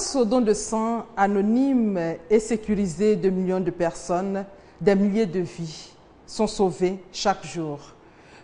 Grâce aux dons de sang anonymes et sécurisés de millions de personnes, des milliers de vies sont sauvées chaque jour.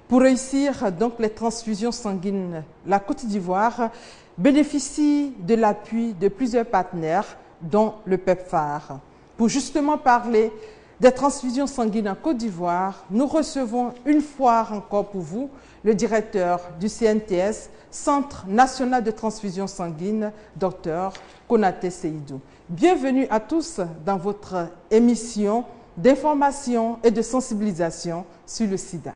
Pour réussir donc les transfusions sanguines, la Côte d'Ivoire bénéficie de l'appui de plusieurs partenaires, dont le PEPFAR. Pour justement parler des transfusions sanguines en Côte d'Ivoire, nous recevons une fois encore pour vous le directeur du CNTS, Centre national de transfusion sanguine, Dr Konaté Seydou. Bienvenue à tous dans votre émission d'information et de sensibilisation sur le sida.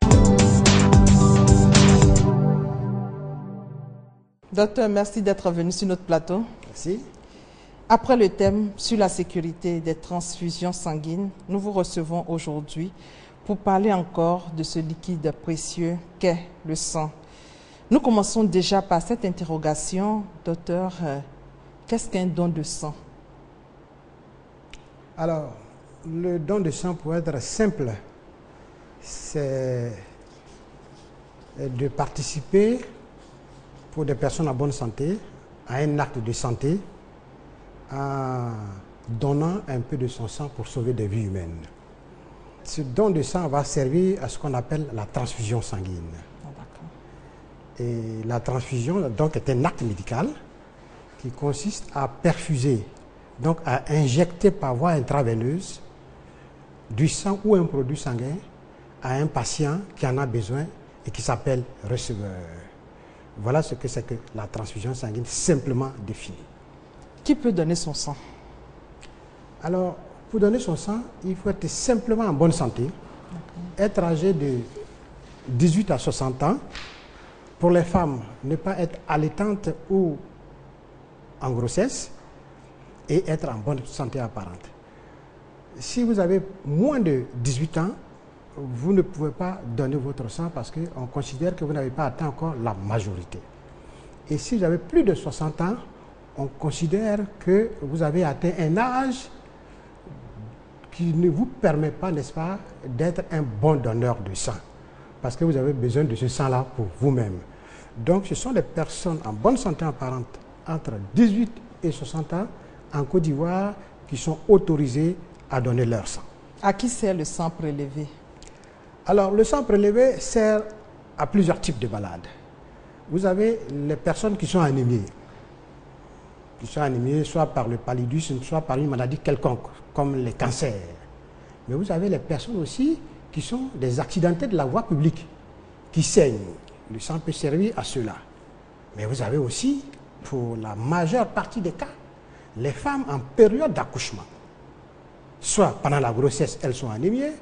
Docteur, merci d'être venu sur notre plateau. Merci. Après le thème sur la sécurité des transfusions sanguines, nous vous recevons aujourd'hui pour parler encore de ce liquide précieux qu'est le sang. Nous commençons déjà par cette interrogation, docteur. Qu'est-ce qu'un don de sang? Alors, le don de sang, pour être simple, c'est de participer pour des personnes en bonne santé à un acte de santé en donnant un peu de son sang pour sauver des vies humaines. Ce don de sang va servir à ce qu'on appelle la transfusion sanguine. Et la transfusion donc, est un acte médical qui consiste à perfuser, donc à injecter par voie intraveineuse du sang ou un produit sanguin à un patient qui en a besoin et qui s'appelle receveur. Voilà ce que c'est que la transfusion sanguine simplement définie. Qui peut donner son sang? Alors, pour donner son sang, il faut être simplement en bonne santé, être âgé de 18 à 60 ans. Pour les femmes, ne pas être allaitante ou en grossesse et être en bonne santé apparente. Si vous avez moins de 18 ans, vous ne pouvez pas donner votre sang parce qu'on considère que vous n'avez pas atteint encore la majorité. Et si vous avez plus de 60 ans, on considère que vous avez atteint un âge qui ne vous permet pas, n'est-ce pas, d'être un bon donneur de sang. Parce que vous avez besoin de ce sang-là pour vous-même. Donc, ce sont des personnes en bonne santé apparente entre 18 et 60 ans en Côte d'Ivoire qui sont autorisées à donner leur sang. À qui sert le sang prélevé? Alors, le sang prélevé sert à plusieurs types de malades. Vous avez les personnes qui sont anémiées. Qui sont anémiées soit par le paludisme, soit par une maladie quelconque, comme les cancers. Mais vous avez les personnes aussi qui sont des accidentés de la voie publique, qui saignent. Le sang peut servir à cela. Mais vous avez aussi, pour la majeure partie des cas, les femmes en période d'accouchement. Soit pendant la grossesse, elles sont anémiées,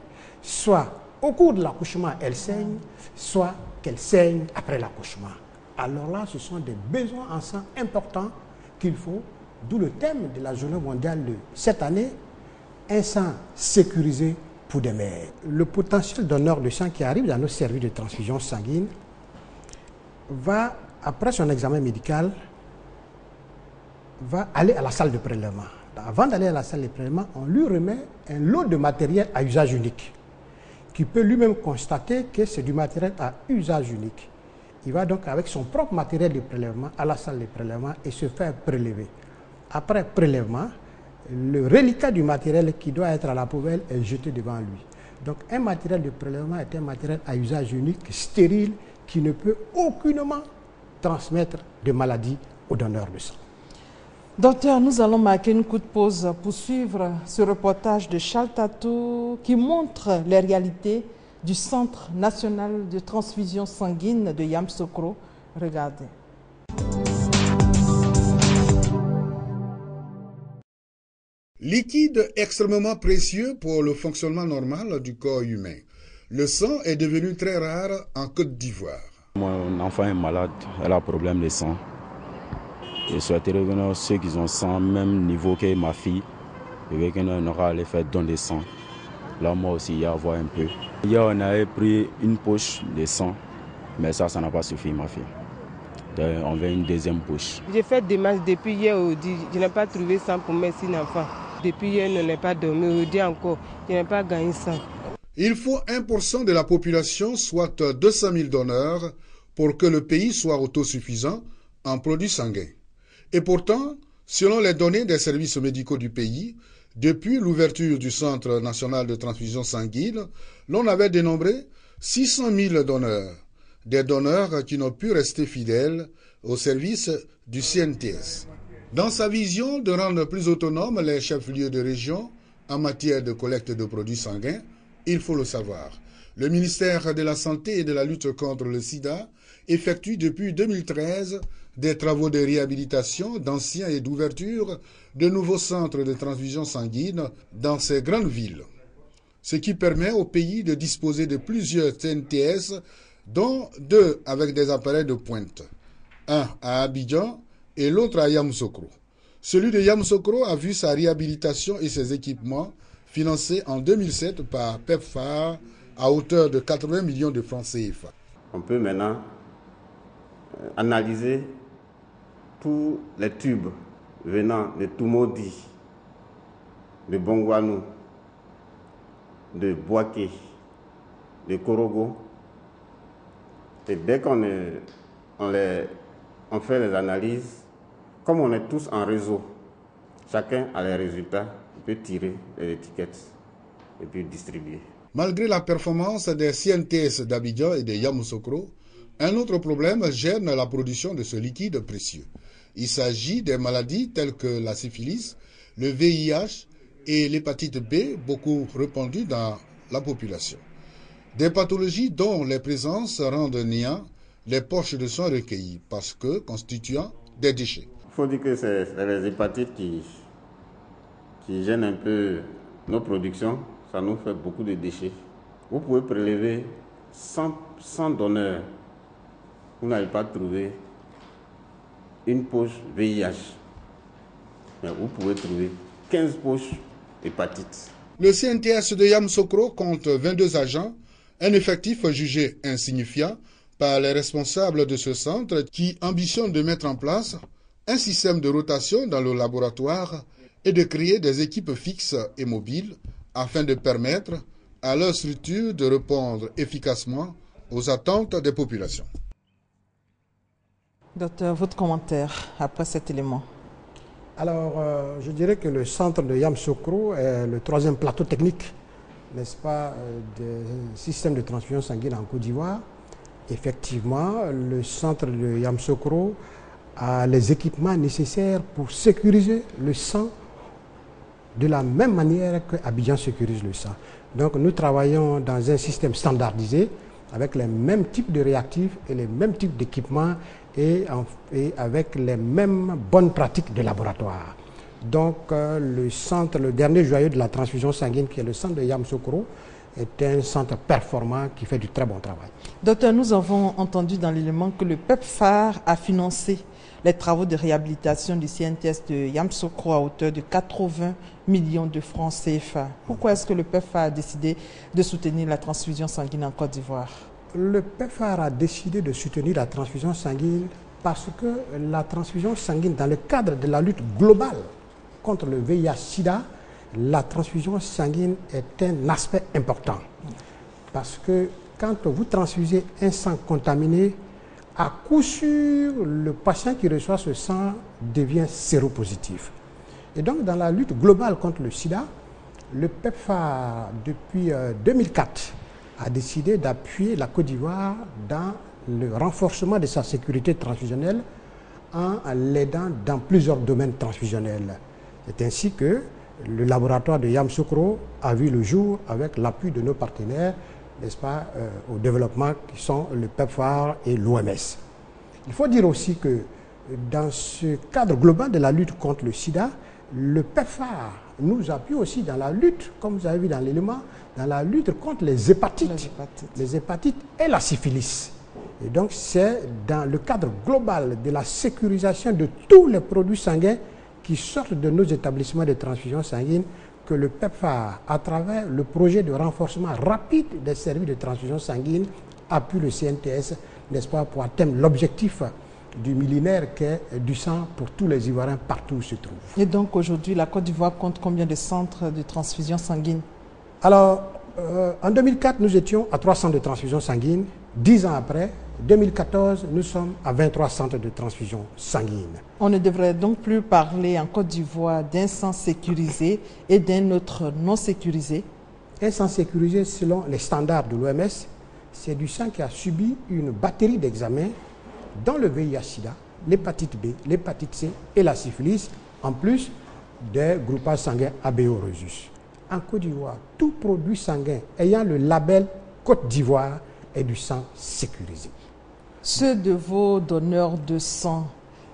soit au cours de l'accouchement, elles saignent, soit qu'elles saignent après l'accouchement. Alors là, ce sont des besoins en sang importants qu'il faut, d'où le thème de la journée mondiale de cette année, un sang sécurisé pour des mères. Le potentiel donneur de sang qui arrive dans nos services de transfusion sanguine va, après son examen médical, va aller à la salle de prélèvement. Avant d'aller à la salle de prélèvement, on lui remet un lot de matériel à usage unique, qui peut lui-même constater que c'est du matériel à usage unique. Il va donc avec son propre matériel de prélèvement à la salle de prélèvement et se faire prélever. Après prélèvement, le reliquat du matériel qui doit être à la poubelle est jeté devant lui. Donc un matériel de prélèvement est un matériel à usage unique, stérile, qui ne peut aucunement transmettre de maladies aux donneurs de sang. Docteur, nous allons marquer une courte pause pour suivre ce reportage de Charles Tatou qui montre les réalités du Centre national de transfusion sanguine de Yamoussoukro. Regardez. Liquide extrêmement précieux pour le fonctionnement normal du corps humain. Le sang est devenu très rare en Côte d'Ivoire. Mon enfant est malade, elle a problème de sang. Je souhaiterais que ceux qui ont sang, même niveau que ma fille, je veux qu'on aura à les faire don de sang. Là, moi aussi, il y a à voir un peu. Hier, on avait pris une poche de sang, mais ça n'a pas suffi, ma fille. Donc, on veut une deuxième poche. J'ai fait des matchs depuis hier aujourd'hui. Je n'ai pas trouvé sang pour mes 6 enfants. Depuis hier, je n'ai pas dormi. Aujourd'hui encore, je n'ai pas gagné sang. Il faut 1% de la population, soit 200 000 donneurs, pour que le pays soit autosuffisant en produits sanguins. Et pourtant, Selon les données des services médicaux du pays, depuis l'ouverture du Centre national de transfusion sanguine, l'on avait dénombré 600 000 donneurs, des donneurs qui n'ont pu rester fidèles au service du CNTS. Dans sa vision de rendre plus autonomes les chefs-lieux de région en matière de collecte de produits sanguins, il faut le savoir. Le ministère de la Santé et de la lutte contre le sida effectue depuis 2013 des travaux de réhabilitation d'anciens et d'ouverture de nouveaux centres de transfusion sanguine dans ces grandes villes. Ce qui permet au pays de disposer de plusieurs CNTS, dont 2 avec des appareils de pointe. Un à Abidjan et l'autre à Yamoussoukro. Celui de Yamoussoukro a vu sa réhabilitation et ses équipements financés en 2007 par PEPFAR à hauteur de 80 millions de francs CFA. On peut maintenant analyser tous les tubes venant de Tumodi, de Bongwanou, de Boaké, de Korogo. Et dès qu'on fait les analyses, comme on est tous en réseau, chacun a les résultats, il peut tirer les étiquettes et puis distribuer. Malgré la performance des CNTS d'Abidjan et de Yamoussoukro, un autre problème gêne la production de ce liquide précieux. Il s'agit des maladies telles que la syphilis, le VIH et l'hépatite B, beaucoup répandues dans la population. Des pathologies dont les présences rendent néant les poches de sang recueillies parce que constituant des déchets. Il faut dire que c'est les hépatites qui gênent un peu nos productions. Ça nous fait beaucoup de déchets. Vous pouvez prélever 100 donneurs. Vous n'allez pas trouver une poche VIH. Mais vous pouvez trouver 15 poches hépatites. Le CNTS de Yamoussoukro compte 22 agents, un effectif jugé insignifiant par les responsables de ce centre qui ambitionnent de mettre en place un système de rotation dans le laboratoire et de créer des équipes fixes et mobiles afin de permettre à leur structure de répondre efficacement aux attentes des populations. Docteur, votre commentaire après cet élément? Alors, je dirais que le centre de Yamoussoukro est le 3e plateau technique, n'est-ce pas, des systèmes de transfusion sanguine en Côte d'Ivoire. Effectivement, le centre de Yamoussoukro a les équipements nécessaires pour sécuriser le sang de la même manière que Abidjan sécurise le sang. Donc nous travaillons dans un système standardisé avec les mêmes types de réactifs et les mêmes types d'équipements et avec les mêmes bonnes pratiques de laboratoire. Donc le centre, le dernier joyau de la transfusion sanguine qui est le centre de Yamoussoukro est un centre performant qui fait du très bon travail. Docteur, nous avons entendu dans l'élément que le PEPFAR a financé les travaux de réhabilitation du CNTS de Yamoussoukro à hauteur de 80 millions de francs CFA. Pourquoi est-ce que le PEPFAR a décidé de soutenir la transfusion sanguine en Côte d'Ivoire? Le PEPFAR a décidé de soutenir la transfusion sanguine parce que la transfusion sanguine, dans le cadre de la lutte globale contre le VIH-Sida, la transfusion sanguine est un aspect important. Parce que quand vous transfusez un sang contaminé, à coup sûr, le patient qui reçoit ce sang devient séropositif. Et donc, dans la lutte globale contre le sida, le PEPFAR, depuis 2004, a décidé d'appuyer la Côte d'Ivoire dans le renforcement de sa sécurité transfusionnelle en l'aidant dans plusieurs domaines transfusionnels. C'est ainsi que le laboratoire de Yamoussoukro a vu le jour avec l'appui de nos partenaires, n'est-ce pas, au développement qui sont le PEPFAR et l'OMS. Il faut dire aussi que dans ce cadre global de la lutte contre le sida, le PEPFAR nous appuie aussi dans la lutte, comme vous avez vu dans l'élément, dans la lutte contre les hépatites et la syphilis. Et donc c'est dans le cadre global de la sécurisation de tous les produits sanguins qui sortent de nos établissements de transfusion sanguine que le PEPFAR, à travers le projet de renforcement rapide des services de transfusion sanguine, appuie le CNTS, n'est-ce pas, pour atteindre l'objectif du millénaire qui est du sang pour tous les Ivoiriens partout où ils se trouvent. Et donc aujourd'hui, la Côte d'Ivoire compte combien de centres de transfusion sanguine? Alors, en 2004, nous étions à 3 centres de transfusion sanguine 10 ans après, 2014, nous sommes à 23 centres de transfusion sanguine. On ne devrait donc plus parler en Côte d'Ivoire d'un sang sécurisé et d'un autre non sécurisé? Un sang sécurisé, selon les standards de l'OMS, c'est du sang qui a subi une batterie d'examens dans le VIH-Sida, l'hépatite B, l'hépatite C et la syphilis, en plus des groupages sanguins ABO-Rhesus. En Côte d'Ivoire, tout produit sanguin ayant le label Côte d'Ivoire est du sang sécurisé. Ceux de vos donneurs de sang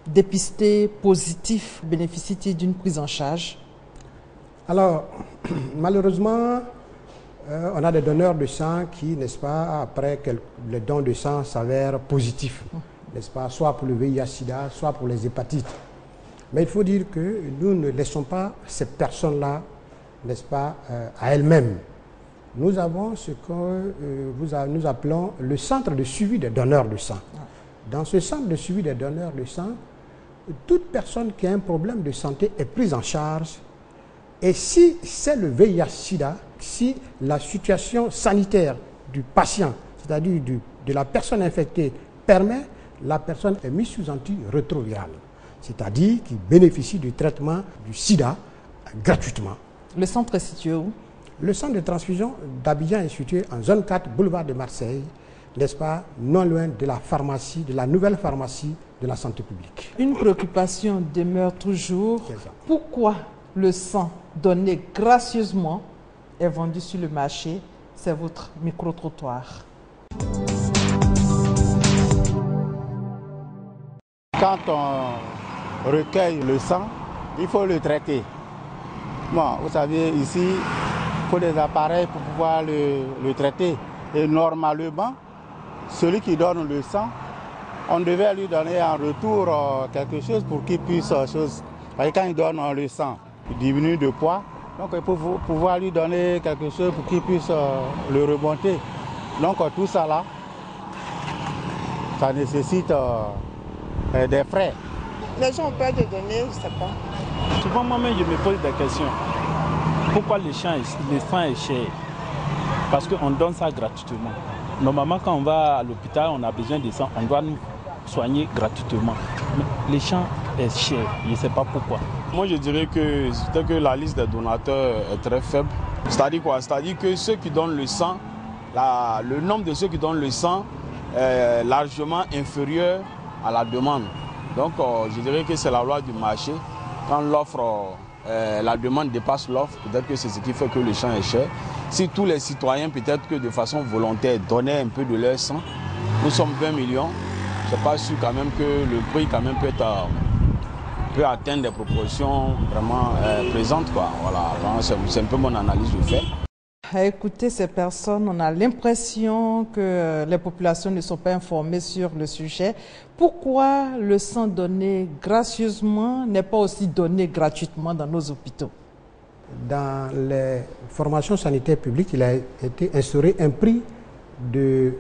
dépistés positifs bénéficient-ils d'une prise en charge? Alors, malheureusement, on a des donneurs de sang qui, n'est-ce pas, après que le don de sang s'avère positif, n'est-ce pas, soit pour le VIH-Sida, soit pour les hépatites. Mais il faut dire que nous ne laissons pas ces personnes-là, n'est-ce pas, à elles-mêmes. Nous avons ce que nous appelons le centre de suivi des donneurs de sang. Dans ce centre de suivi des donneurs de sang, toute personne qui a un problème de santé est prise en charge. Et si c'est le VIH-Sida, si la situation sanitaire du patient, c'est-à-dire de la personne infectée, permet, la personne est mise sous antirétroviral, c'est-à-dire qui bénéficie du traitement du sida gratuitement. Le centre est situé où? Le centre de transfusion d'Abidjan est situé en zone 4, boulevard de Marseille, n'est-ce pas, non loin de la pharmacie, de la nouvelle pharmacie de la santé publique. Une préoccupation demeure toujours. Pourquoi le sang donné gracieusement est vendu sur le marché? C'est votre micro-trottoir. Quand on recueille le sang, il faut le traiter. Bon, vous savez, ici, il faut des appareils pour pouvoir le traiter. Et normalement, celui qui donne le sang, on devait lui donner en retour quelque chose pour qu'il puisse... Parce que quand il donne le sang, il diminue de poids. Donc il faut pouvoir lui donner quelque chose pour qu'il puisse le remonter. Donc tout ça là, ça nécessite des frais. Les gens ont peur de donner, je ne sais pas. Souvent moi-même je me pose des questions. Pourquoi le sang est cher? Parce qu'on donne ça gratuitement. Normalement quand on va à l'hôpital, on a besoin de sang, on doit nous soigner gratuitement. Mais le sang est cher, je ne sais pas pourquoi. Moi je dirais que c'est que la liste des donateurs est très faible. C'est-à-dire quoi? C'est-à-dire que ceux qui donnent le sang, le nombre de ceux qui donnent le sang est largement inférieur à la demande. Donc je dirais que c'est la loi du marché. Quand l'offre, la demande dépasse l'offre, peut-être que c'est ce qui fait que le sang est cher. Si tous les citoyens, peut-être que de façon volontaire, donnaient un peu de leur sang, nous sommes 20 millions, je ne suis pas sûr quand même que le prix quand même peut atteindre des proportions vraiment présentes, quoi. Voilà, c'est un peu mon analyse de fait. À écouter ces personnes, on a l'impression que les populations ne sont pas informées sur le sujet. Pourquoi le sang donné gracieusement n'est pas aussi donné gratuitement dans nos hôpitaux? Dans les formations sanitaires publiques, il a été instauré un prix de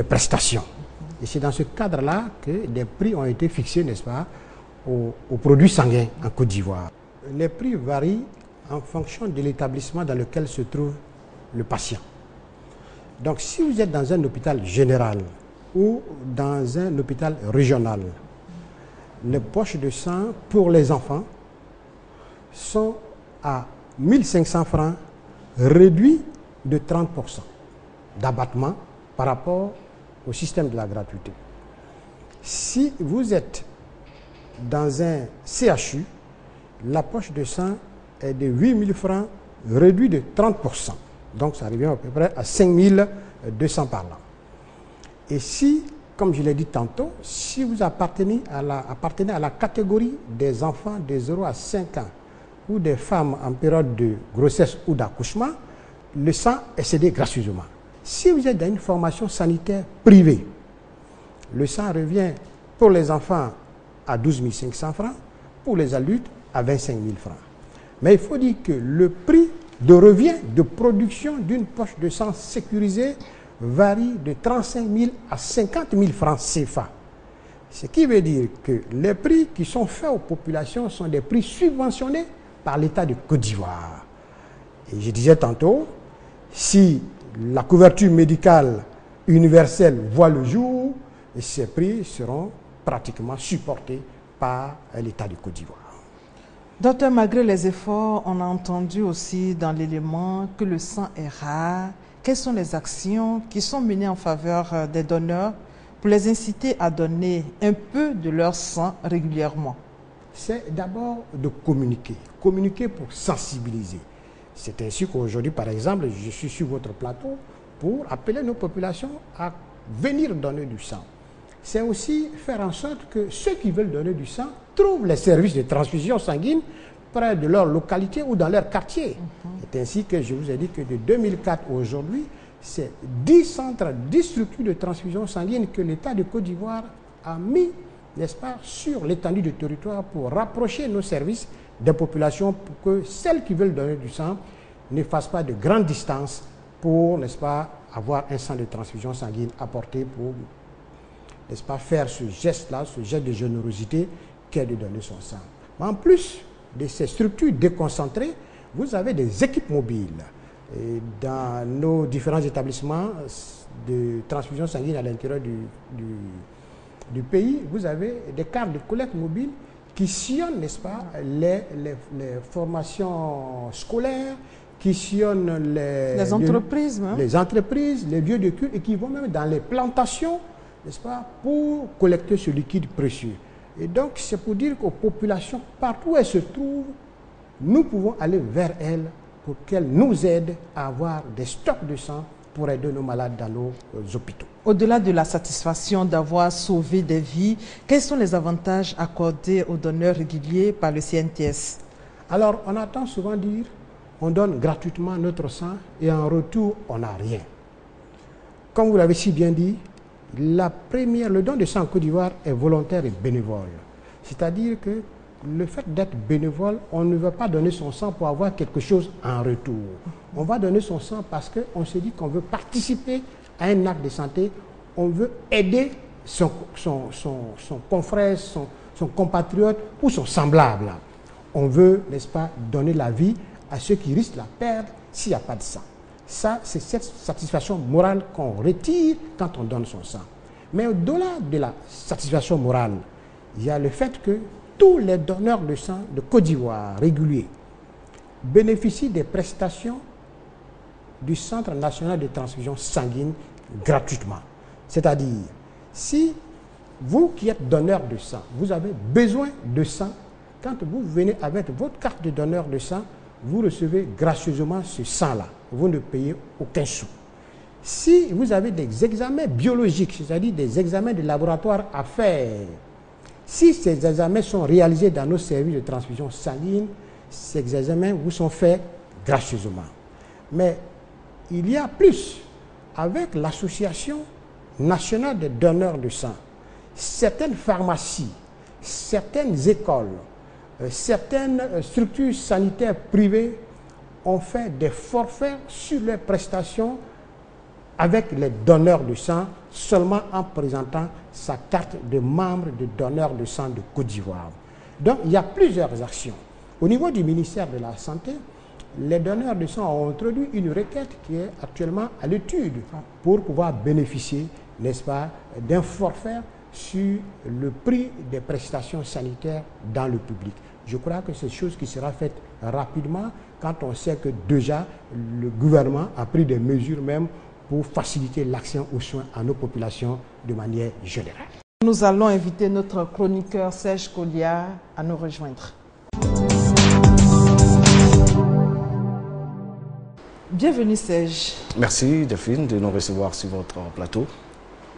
prestations. Et c'est dans ce cadre-là que des prix ont été fixés, n'est-ce pas, aux produits sanguins en Côte d'Ivoire. Les prix varient en fonction de l'établissement dans lequel se trouve le patient. Donc si vous êtes dans un hôpital général ou dans un hôpital régional, les poches de sang pour les enfants sont à 1500 francs, réduits de 30% d'abattement par rapport au système de la gratuité. Si vous êtes dans un CHU, la poche de sang est de 8000 francs, réduit de 30%. Donc ça revient à peu près à 5200 par là. Et si, comme je l'ai dit tantôt, si vous appartenez à la catégorie des enfants de 0 à 5 ans ou des femmes en période de grossesse ou d'accouchement, le sang est cédé gracieusement. Si vous êtes dans une formation sanitaire privée, le sang revient pour les enfants à 12 500 francs, pour les adultes à 25 000 francs. Mais il faut dire que le prix de revient de production d'une poche de sang sécurisée varie de 35 000 à 50 000 francs CFA. Ce qui veut dire que les prix qui sont faits aux populations sont des prix subventionnés par l'État de Côte d'Ivoire. Et je disais tantôt, si la couverture médicale universel voit le jour et ces prix seront pratiquement supportés par l'État de Côte d'Ivoire. Docteur, malgré les efforts, on a entendu aussi dans l'élément que le sang est rare. Quelles sont les actions qui sont menées en faveur des donneurs pour les inciter à donner un peu de leur sang régulièrement? C'est d'abord de communiquer. Communiquer pour sensibiliser. C'est ainsi qu'aujourd'hui, par exemple, je suis sur votre plateau pour appeler nos populations à venir donner du sang. C'est aussi faire en sorte que ceux qui veulent donner du sang trouvent les services de transfusion sanguine près de leur localité ou dans leur quartier. C'est ainsi que je vous ai dit que de 2004 aujourd'hui, c'est 10 centres, 10 structures de transfusion sanguine que l'État de Côte d'Ivoire a mis, n'est-ce pas, sur l'étendue du territoire pour rapprocher nos services des populations pour que celles qui veulent donner du sang ne fassent pas de grandes distances pour, n'est-ce pas, avoir un sang de transfusion sanguine apporté pour, n'est-ce pas, faire ce geste-là, ce geste de générosité qu'est de donner son sang. Mais en plus de ces structures déconcentrées, vous avez des équipes mobiles. Et dans nos différents établissements de transfusion sanguine à l'intérieur du pays, vous avez des cartes de collecte mobile qui sillonnent, n'est-ce pas, les formations scolaires, qui sillonnent les entreprises, les lieux de culte et qui vont même dans les plantations, n'est-ce pas, pour collecter ce liquide précieux. Et donc, c'est pour dire qu'aux populations, partout où elles se trouvent, nous pouvons aller vers elles pour qu'elles nous aident à avoir des stocks de sang pour aider nos malades dans nos hôpitaux. Au-delà de la satisfaction d'avoir sauvé des vies, quels sont les avantages accordés aux donneurs réguliers par le CNTS? Alors, on entend souvent dire on donne gratuitement notre sang et en retour, on n'a rien. Comme vous l'avez si bien dit, le don de sang en Côte d'Ivoire est volontaire et bénévole. C'est-à-dire que le fait d'être bénévole, on ne veut pas donner son sang pour avoir quelque chose en retour. On va donner son sang parce qu'on se dit qu'on veut participer à un acte de santé, on veut aider son confrère, son compatriote ou son semblable. On veut, n'est-ce pas, donner la vie à ceux qui risquent la perdre s'il n'y a pas de sang. Ça, c'est cette satisfaction morale qu'on retire quand on donne son sang. Mais au-delà de la satisfaction morale, il y a le fait que tous les donneurs de sang de Côte d'Ivoire réguliers bénéficient des prestations du Centre national de transfusion sanguine gratuitement. C'est-à-dire, si vous qui êtes donneur de sang, vous avez besoin de sang, quand vous venez avec votre carte de donneur de sang, vous recevez gracieusement ce sang-là. Vous ne payez aucun sou. Si vous avez des examens biologiques, c'est-à-dire des examens de laboratoire à faire, si ces examens sont réalisés dans nos services de transfusion sanguine, ces examens vous sont faits gracieusement. Mais il y a plus. Avec l'Association nationale des donneurs de sang, certaines pharmacies, certaines écoles, certaines structures sanitaires privées ont fait des forfaits sur les prestations avec les donneurs de sang seulement en présentant sa carte de membre de donneur de sang de Côte d'Ivoire. Donc, il y a plusieurs actions. Au niveau du ministère de la Santé, les donneurs de sang ont introduit une requête qui est actuellement à l'étude pour pouvoir bénéficier, n'est-ce pas, d'un forfait sur le prix des prestations sanitaires dans le public. Je crois que c'est une chose qui sera faite rapidement quand on sait que déjà le gouvernement a pris des mesures même pour faciliter l'accès aux soins à nos populations de manière générale. Nous allons inviter notre chroniqueur Serge Colliard à nous rejoindre. Bienvenue Serge. Merci Delphine de nous recevoir sur votre plateau.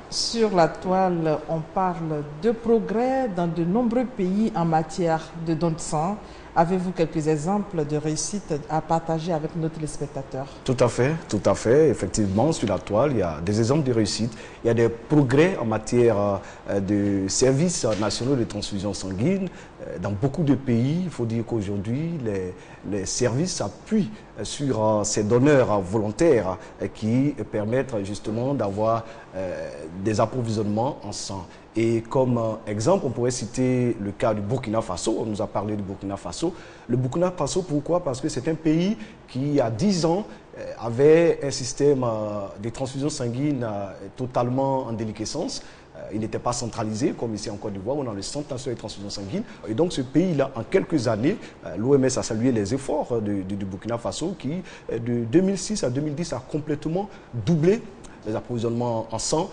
Sur la toile, on parle de progrès dans de nombreux pays en matière de don de sang. Avez-vous quelques exemples de réussite à partager avec nos téléspectateurs? Tout à fait. Effectivement, sur la toile, il y a des exemples de réussite. Il y a des progrès en matière de services nationaux de transfusion sanguine. Dans beaucoup de pays, il faut dire qu'aujourd'hui, les services s'appuient sur ces donneurs volontaires qui permettent justement d'avoir des approvisionnements en sang. Et comme exemple, on pourrait citer le cas du Burkina Faso. On nous a parlé du Burkina Faso. Le Burkina Faso, pourquoi? Parce que c'est un pays qui, il y a 10 ans, avait un système de transfusion sanguine totalement en déliquescence. Il n'était pas centralisé, comme ici en Côte d'Ivoire, on a le Centre national de transfusion sanguine. Et donc ce pays-là, en quelques années, l'OMS a salué les efforts du Burkina Faso qui, de 2006 à 2010, a complètement doublé les approvisionnements en sang,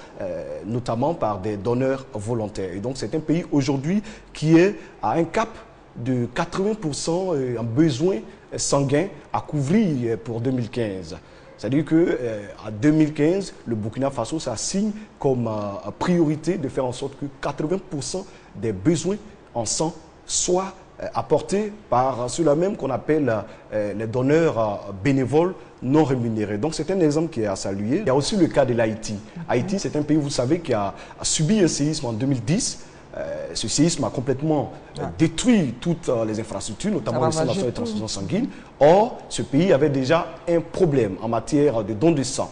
notamment par des donneurs volontaires. Et donc c'est un pays aujourd'hui qui est à un cap de 80% en besoin sanguin à couvrir pour 2015. C'est-à-dire qu'en 2015, le Burkina Faso s'assigne comme priorité de faire en sorte que 80% des besoins en sang soient apportés par ceux-là même qu'on appelle les donneurs bénévoles non rémunérés. Donc c'est un exemple qui est à saluer. Il y a aussi le cas de l'Haïti. Haïti, c'est un pays, vous savez, qui a subi un séisme en 2010. Ce séisme a complètement détruit toutes les infrastructures, notamment le Centre national de transfusion sanguine. Or, ce pays avait déjà un problème en matière de don de sang.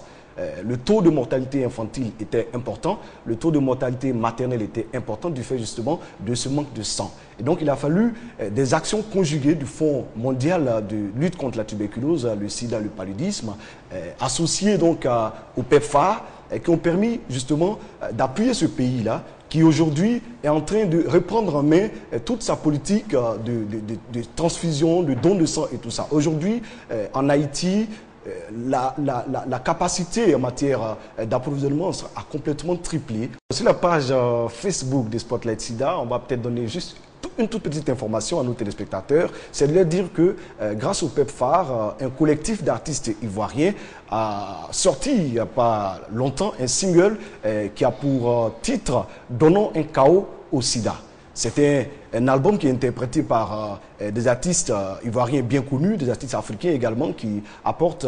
Le taux de mortalité infantile était important, le taux de mortalité maternelle était important du fait justement de ce manque de sang. Et donc il a fallu des actions conjuguées du Fonds mondial de lutte contre la tuberculose, le sida, le paludisme, associées donc au PEPFAR, qui ont permis justement d'appuyer ce pays-là, qui aujourd'hui est en train de reprendre en main toute sa politique de transfusion, de don de sang et tout ça. Aujourd'hui, en Haïti, la capacité en matière d'approvisionnement a complètement triplé. Sur la page Facebook de Spotlight Sida, on va peut-être donner juste une toute petite information à nos téléspectateurs, c'est de leur dire que grâce au PEPFAR, un collectif d'artistes ivoiriens a sorti il n'y a pas longtemps un single qui a pour titre « Donnons un chaos au sida ». C'était un album qui est interprété par des artistes ivoiriens bien connus, des artistes africains également, qui apportent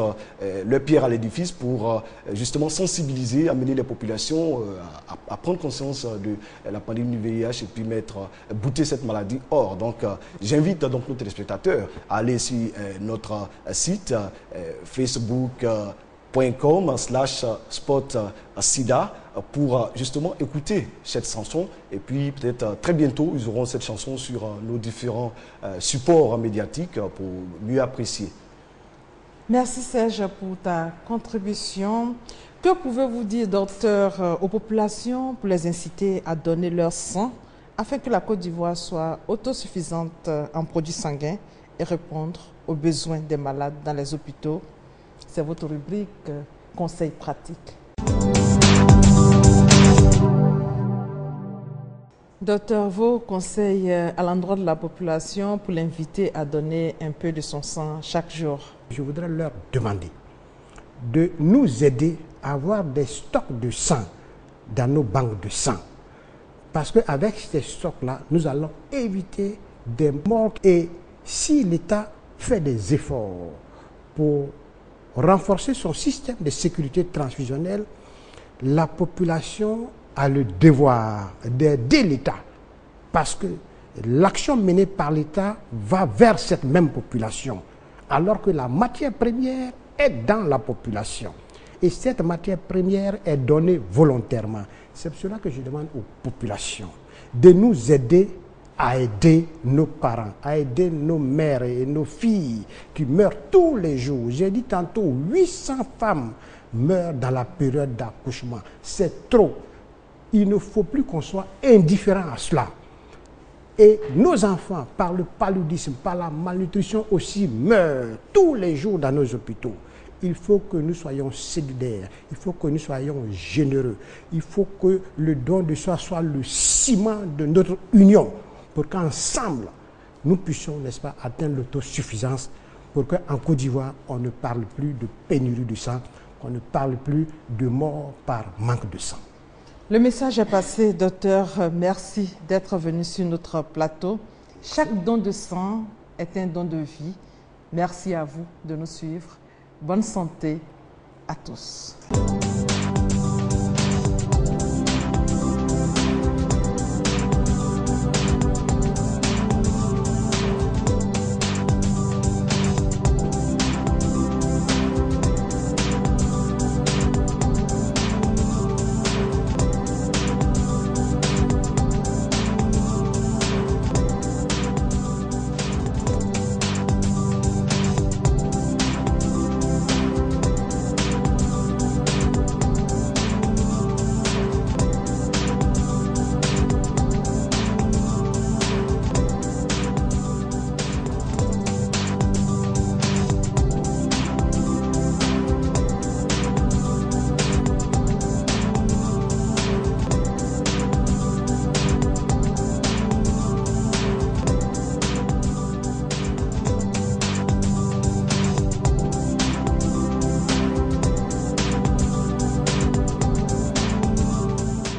leur pierre à l'édifice pour justement sensibiliser, amener les populations à prendre conscience de la pandémie du VIH et puis bouter cette maladie hors. Donc j'invite donc nos téléspectateurs à aller sur notre site facebook.com/spotsida pour justement écouter cette chanson et puis peut-être très bientôt ils auront cette chanson sur nos différents supports médiatiques pour mieux apprécier. Merci Serge pour ta contribution. Que pouvez-vous dire, docteur, aux populations pour les inciter à donner leur sang afin que la Côte d'Ivoire soit autosuffisante en produits sanguins et répondre aux besoins des malades dans les hôpitaux? C'est votre rubrique conseils pratiques. Docteur, vos conseils à l'endroit de la population pour l'inviter à donner un peu de son sang chaque jour? Je voudrais leur demander de nous aider à avoir des stocks de sang dans nos banques de sang. Parce qu'avec ces stocks-là, nous allons éviter des morts. Et si l'État fait des efforts pour renforcer son système de sécurité transfusionnelle, la population a le devoir d'aider l'État, parce que l'action menée par l'État va vers cette même population, alors que la matière première est dans la population. Et cette matière première est donnée volontairement. C'est pour cela que je demande aux populations de nous aider à aider nos parents, à aider nos mères et nos filles qui meurent tous les jours. J'ai dit tantôt, 800 femmes meurent dans la période d'accouchement. C'est trop. Il ne faut plus qu'on soit indifférent à cela. Et nos enfants, par le paludisme, par la malnutrition aussi, meurent tous les jours dans nos hôpitaux. Il faut que nous soyons solidaires, il faut que nous soyons généreux, il faut que le don de soi soit le ciment de notre union, pour qu'ensemble, nous puissions, n'est-ce pas, atteindre l'autosuffisance, pour qu'en Côte d'Ivoire, on ne parle plus de pénurie de sang, qu'on ne parle plus de mort par manque de sang. Le message est passé, docteur. Merci d'être venu sur notre plateau. Chaque don de sang est un don de vie. Merci à vous de nous suivre. Bonne santé à tous.